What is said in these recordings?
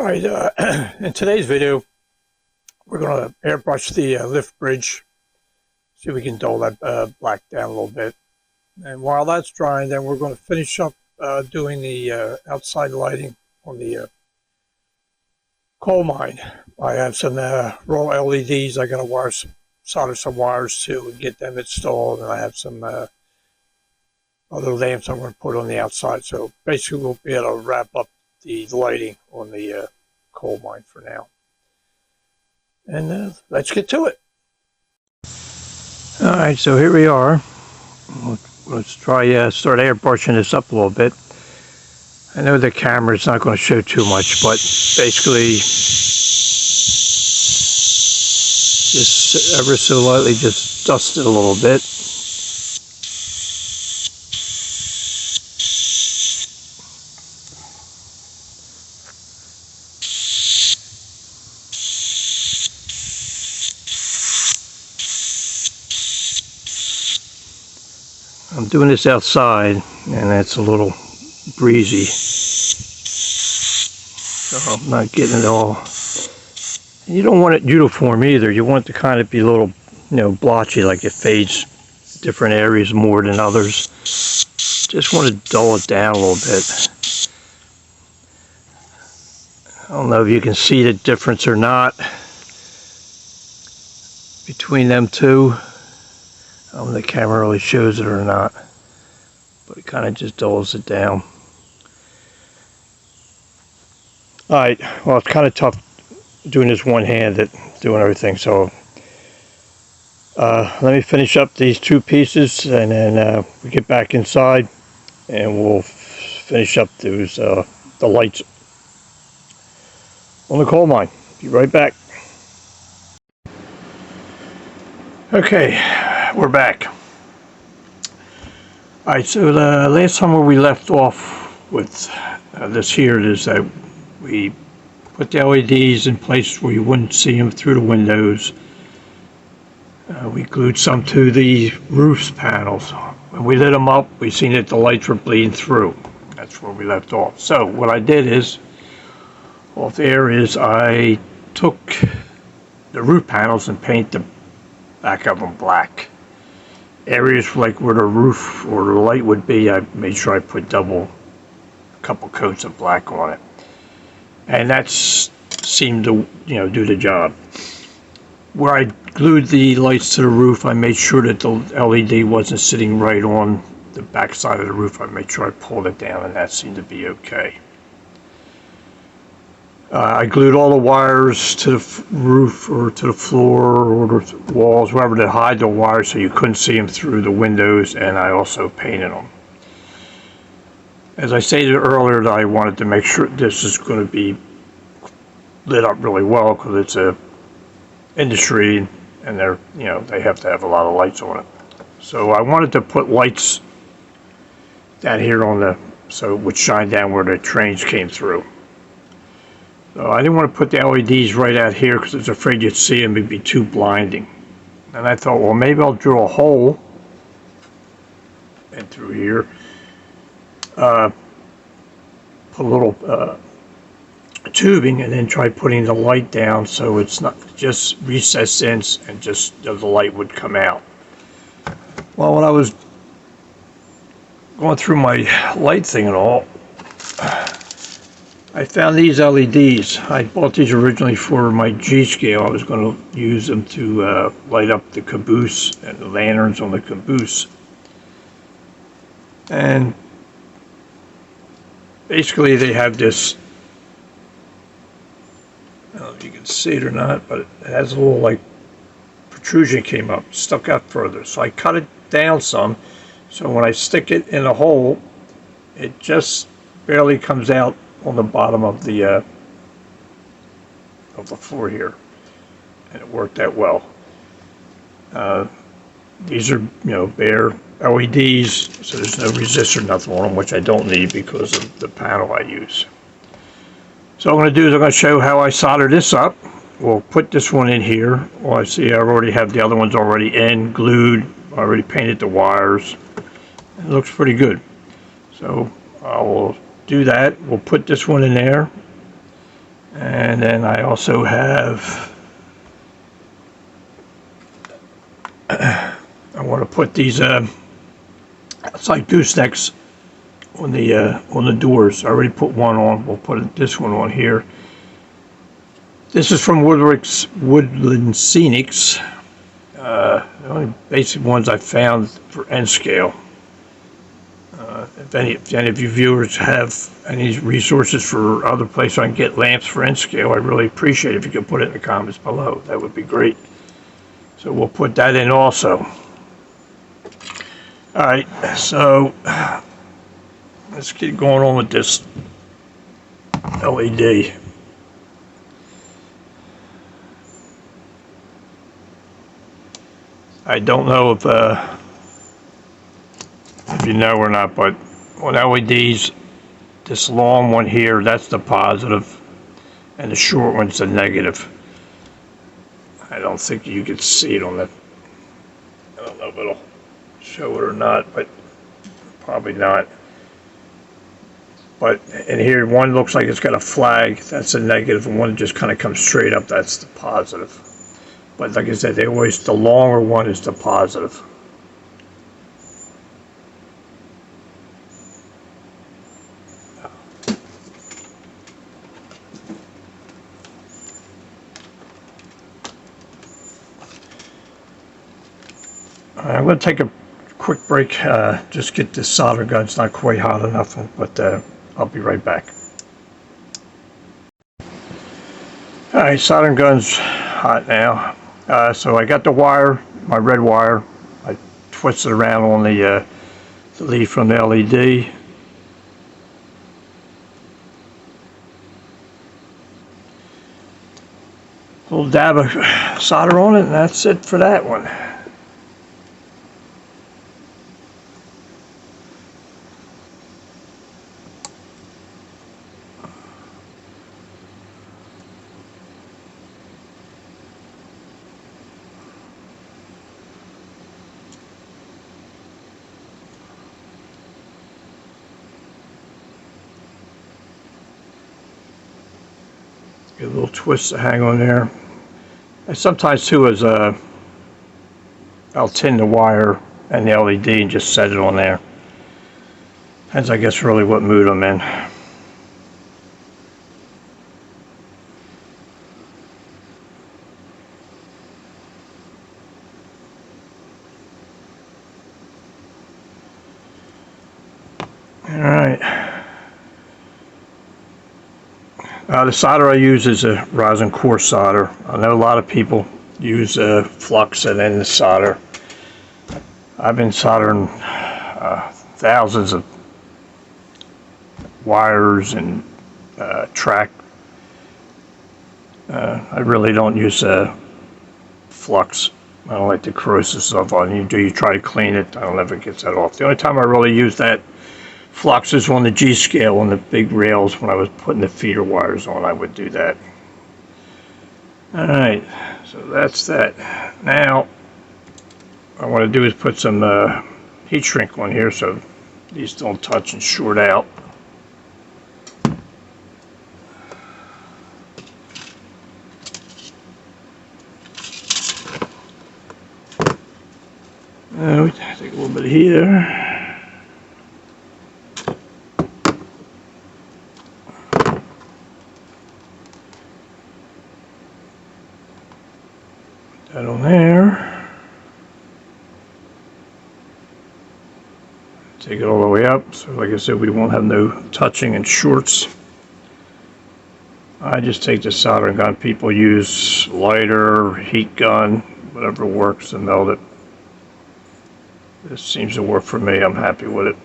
Alright, in today's video, we're going to airbrush the lift bridge, see if we can dull that black down a little bit. And while that's drying, then we're going to finish up doing the outside lighting on the coal mine. I have some raw LEDs I got to solder some wires to and get them installed, and I have some other lamps I'm going to put on the outside. So basically we'll be able to wrap up the lighting on the coal mine for now. And let's get to it. Alright, so here we are. Let's try start airbrushing this up a little bit. I know the camera's not going to show too much, but basically just ever so lightly just dust it a little bit. I'm doing this outside, and it's a little breezy, so I'm not getting it all. And you don't want it uniform either. You want it to kind of be a little, blotchy, like it fades different areas more than others. Just want to dull it down a little bit. I don't know if you can see the difference or not between them two. I don't know if the camera really shows it or not, but it kind of just dulls it down. Alright, well, it's kind of tough doing this one-handed, doing everything, so let me finish up these two pieces, and then we get back inside and we'll finish up those the lights on the coal mine. Be right back. Okay, we're back. Alright, so the last time where we left off with this here is that we put the LEDs in place where you wouldn't see them through the windows. We glued some to the roof panels. When we lit them up, we seen that the lights were bleeding through. That's where we left off. So what I did is, off there is I took the roof panels and painted the back of them black. Areas like where the roof or the light would be, I made sure I put a couple coats of black on it, and that seemed to do the job. Where I glued the lights to the roof, I made sure that the LED wasn't sitting right on the back side of the roof. I made sure I pulled it down, and that seemed to be okay. I glued all the wires to the roof or to the floor or the walls, wherever, to hide the wires so you couldn't see them through the windows, and I also painted them. As I stated earlier, that I wanted to make sure this is going to be lit up really well because it's a industry and they have to have a lot of lights on it. So I wanted to put lights down here so it would shine down where the trains came through. So I didn't want to put the LEDs right out here because I was afraid you'd see them, it'd be too blinding. And I thought, well, maybe I'll drill a hole in through here, put a little tubing, and then try putting the light down so it's not just recessed in and just the light would come out. Well, when I was going through my light thing and all, I found these LEDs. I bought these originally for my G-scale. I was going to use them to light up the caboose and the lanterns on the caboose. And basically they have this, I don't know if you can see it or not, but it has a little like protrusion came up, stuck out further. So I cut it down some, so when I stick it in a hole, it just barely comes out on the bottom of the floor here, and it worked out well. These are bare LEDs, so there's no resistor, nothing on them, which I don't need because of the panel I use. So what I'm going to do is I'm going to show how I solder this up. We'll put this one in here. Well, I see I already have the other ones already in, glued. I already painted the wires. It looks pretty good. So I will do that. We'll put this one in there, And then I also have, I want to put these, it's like goosenecks on the doors. I already put one on. We'll put this one on here. This is from Woodland Scenics. The only basic ones I found for N scale. If any of you viewers have any resources for other places I can get lamps for N scale, I'd really appreciate it if you could put it in the comments below. That would be great. So we'll put that in also. All right, so let's get going on with this LED. I don't know if you know or not, but on LEDs, this long one here, that's the positive, and the short one's the negative. I don't think you can see it on the, I don't know if it'll show it or not, but probably not. But in here, one looks like it's got a flag, that's a negative, and one just kind of comes straight up, that's the positive. But like I said, the longer one is the positive. I'm going to take a quick break, just get this solder gun. It's not quite hot enough, but I'll be right back. All right, soldering gun's hot now. So I got the wire, my red wire. I twisted around on the lead from the LED. A little dab of solder on it, and that's it for that one. Get a little twist to hang on there. And sometimes too is I'll tin the wire and the LED and just set it on there. Depends, I guess, really what mood I'm in. All right. The solder I use is a rosin core solder. I know a lot of people use flux and then the solder. I've been soldering thousands of wires and track. I really don't use flux. I don't like the corrosive stuff on you. You try to clean it, I don't know if it gets that off. The only time I really use that flux is on the G scale on the big rails. When I was putting the feeder wires on, I would do that. Alright, so that's that. Now what I want to do is put some heat shrink on here so these don't touch and short out. We take a little bit of heater. That on there. Take it all the way up. So like I said, we won't have no touching and shorts. I just take the soldering gun. People use lighter, heat gun, whatever works to melt it. This seems to work for me. I'm happy with it.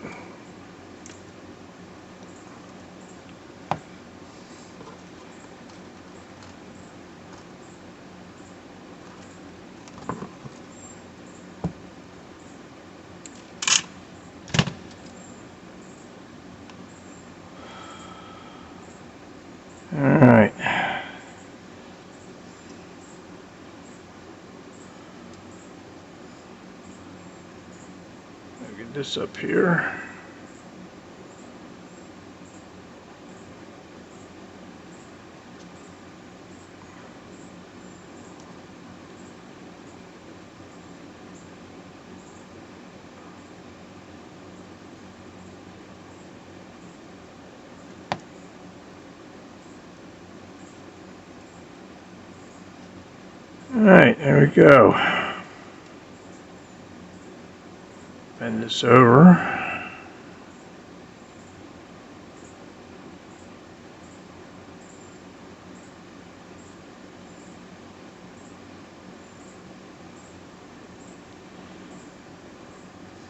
Alright. I'll get this up here. Alright, there we go. Bend this over.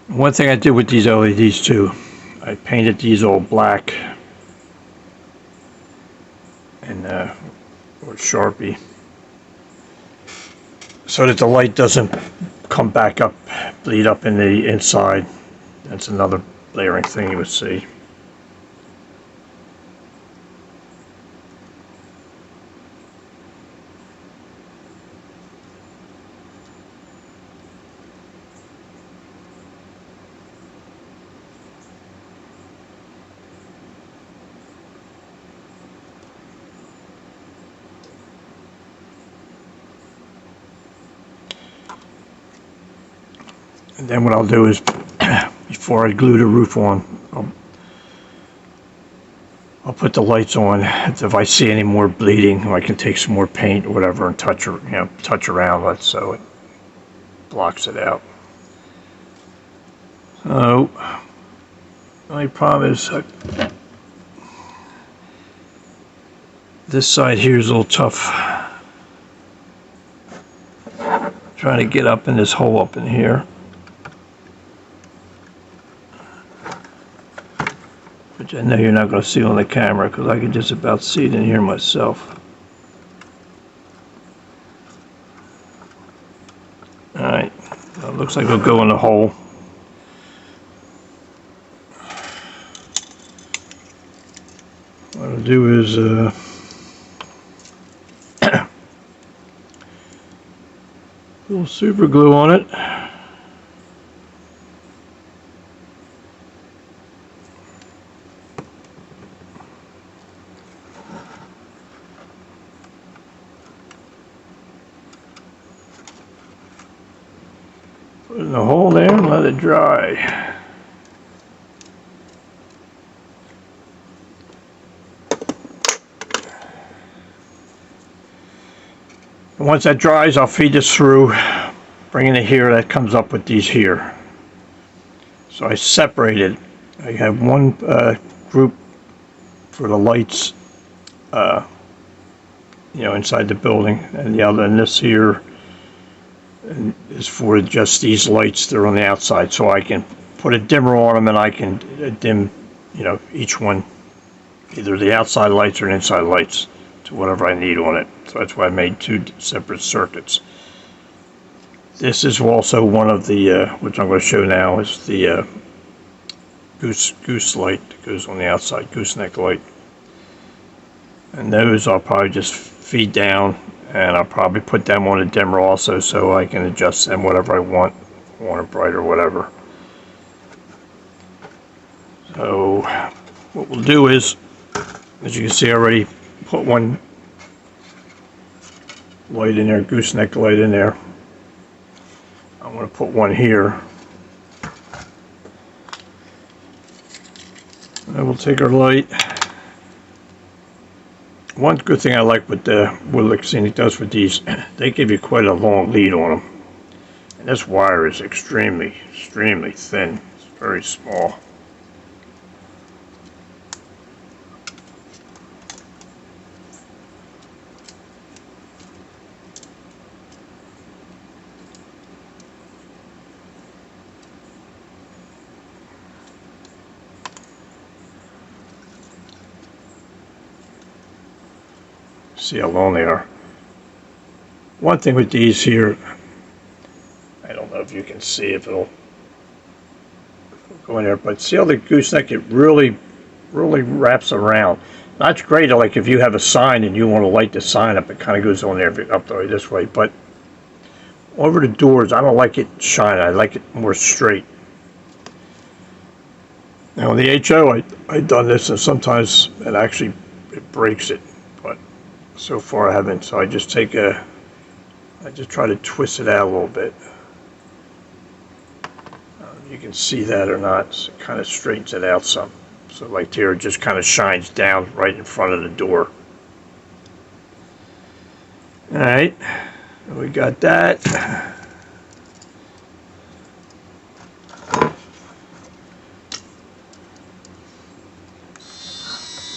One thing I did with these LEDs too, I painted these all black and with Sharpie so that the light doesn't come back up, bleed up in the inside. That's another layering thing you would see. And then what I'll do is, before I glue the roof on, I'll put the lights on. If I see any more bleeding, I can take some more paint or whatever and touch around it so it blocks it out. So, the only problem is this side here is a little tough. Trying to get up in this hole up in here. Which I know you're not going to see on the camera because I can just about see it in here myself. Alright, well, it looks like it'll go in the hole. What I'll do is a little super glue on it. Put it in the hole there and let it dry. And once that dries, I'll feed this through, bringing it here. That comes up with these here. So I separated. I have one group for the lights, inside the building, and the other, and this here is for just these lights that are on the outside, so I can put a dimmer on them and I can dim, each one, either the outside lights or inside lights, to whatever I need on it. So that's why I made two separate circuits. This is also one of the, which I'm going to show now, is the goose light that goes on the outside, gooseneck light. And those I'll probably just feed down, and I'll probably put them on a dimmer also so I can adjust them whatever I want it bright or whatever. So what we'll do is, as you can see, I already put one light in there, gooseneck light in there. I'm going to put one here. And we'll take our light. One good thing I like with what Lixenic does with these, they give you quite a long lead on them. And this wire is extremely, extremely thin. It's very small. See how long they are. One thing with these here, I don't know if you can see if it'll go in there, but see how the gooseneck, it really wraps around. That's great, like if you have a sign and you want to light the sign up, it kind of goes on there up the way this way, but over the doors, I don't like it shiny, I like it more straight. Now on the HO, I've done this, and sometimes it breaks it, but so far I haven't, so I just try to twist it out a little bit. You can see that or not, so it kind of straightens it out some. So like here, it just kind of shines down right in front of the door. Alright, We got that.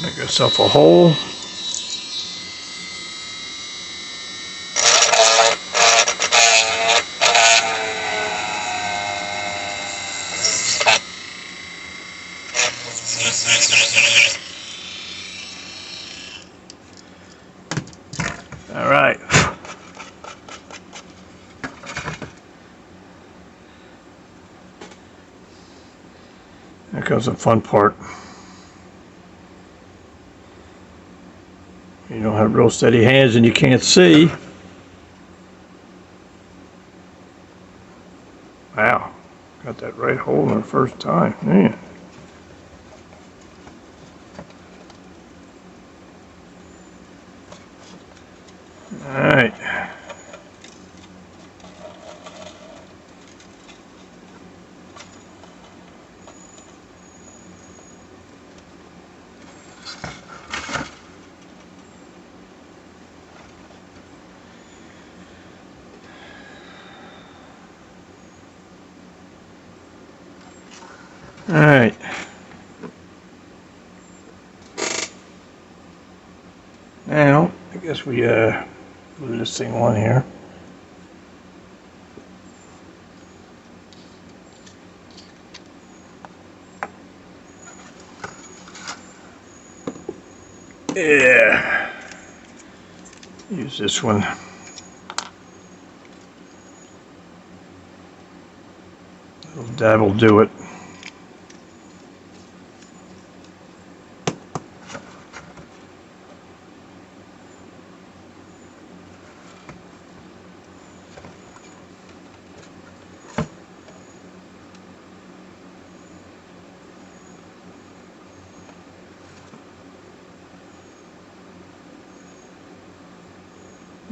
Make yourself a hole. All right. Here comes the fun part. You don't have real steady hands and you can't see. Wow, got that right hole in the first time. Man. All right. All right. Now, I guess we move this thing on here. Yeah. Use this one. Little dab will do it.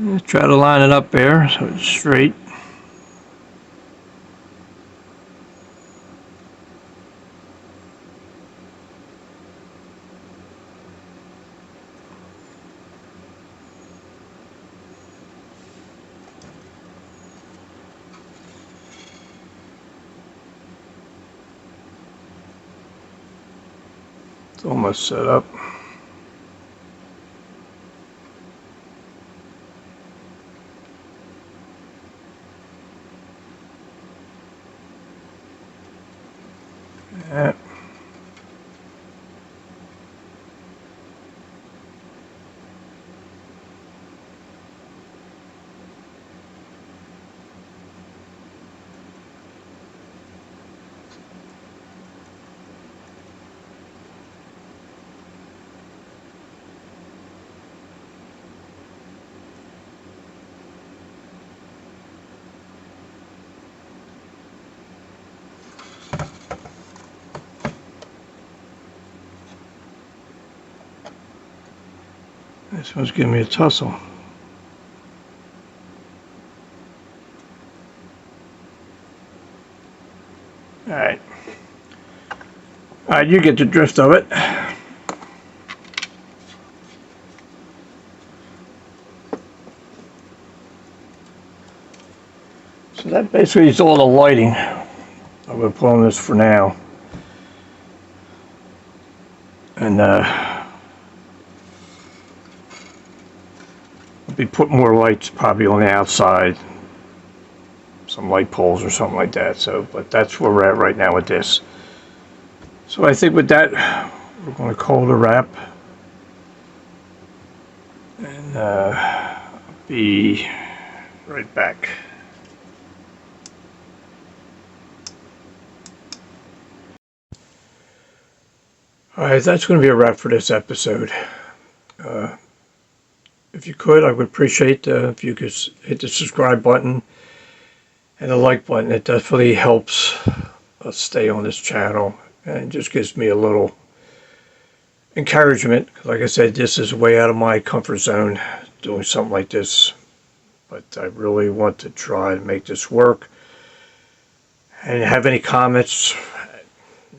Just try to line it up there so it's straight. It's almost set up. Yeah. This one's giving me a tussle. Alright. Alright, you get the drift of it. So that basically is all the lighting I'm going to put on this for now. And I'll be putting more lights probably on the outside. Some light poles or something like that. So, but that's where we're at right now with this. So I think with that, we're going to call it a wrap. And I'll be right back. Alright, that's going to be a wrap for this episode. If you could, I would appreciate if you could hit the subscribe button and the like button. It definitely helps us stay on this channel and just gives me a little encouragement. Like I said, this is way out of my comfort zone, doing something like this. But I really want to try to make this work. And have any comments,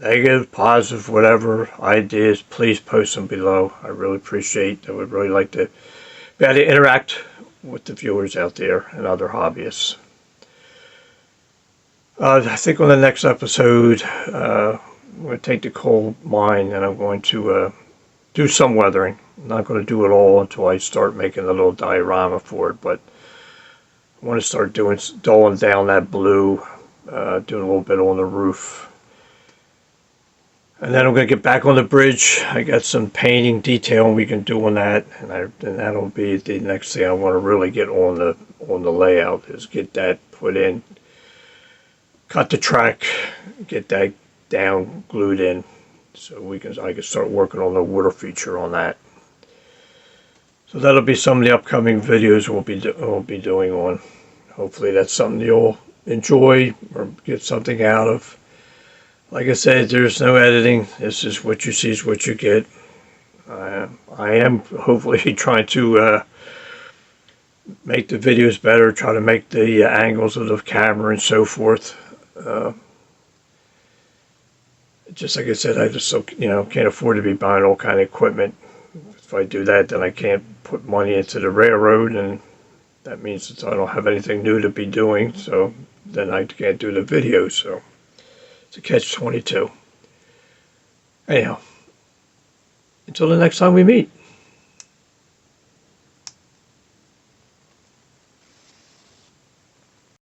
negative, positive, whatever ideas, please post them below. I really appreciate. I would really like to be able to interact with the viewers out there and other hobbyists. I think on the next episode, I'm going to take the coal mine and I'm going to do some weathering. I'm not going to do it all until I start making a little diorama for it, but I want to start dulling down that blue, doing a little bit on the roof. And then I'm going to get back on the bridge. I got some painting detailing we can do on that, and that'll be the next thing I want to really get on the layout, is get that put in, cut the track, get that down, glued in, so I can start working on the water feature on that. So that'll be some of the upcoming videos we'll be doing on. Hopefully that's something you'll enjoy or get something out of. Like I said, there's no editing. This is what you see is what you get. I am hopefully trying to make the videos better, try to make the angles of the camera and so forth. Just like I said, I just can't afford to be buying all kind of equipment. If I do that, then I can't put money into the railroad, and that means that I don't have anything new to be doing. So then I can't do the videos. So it's a catch-22. Anyhow, until the next time we meet.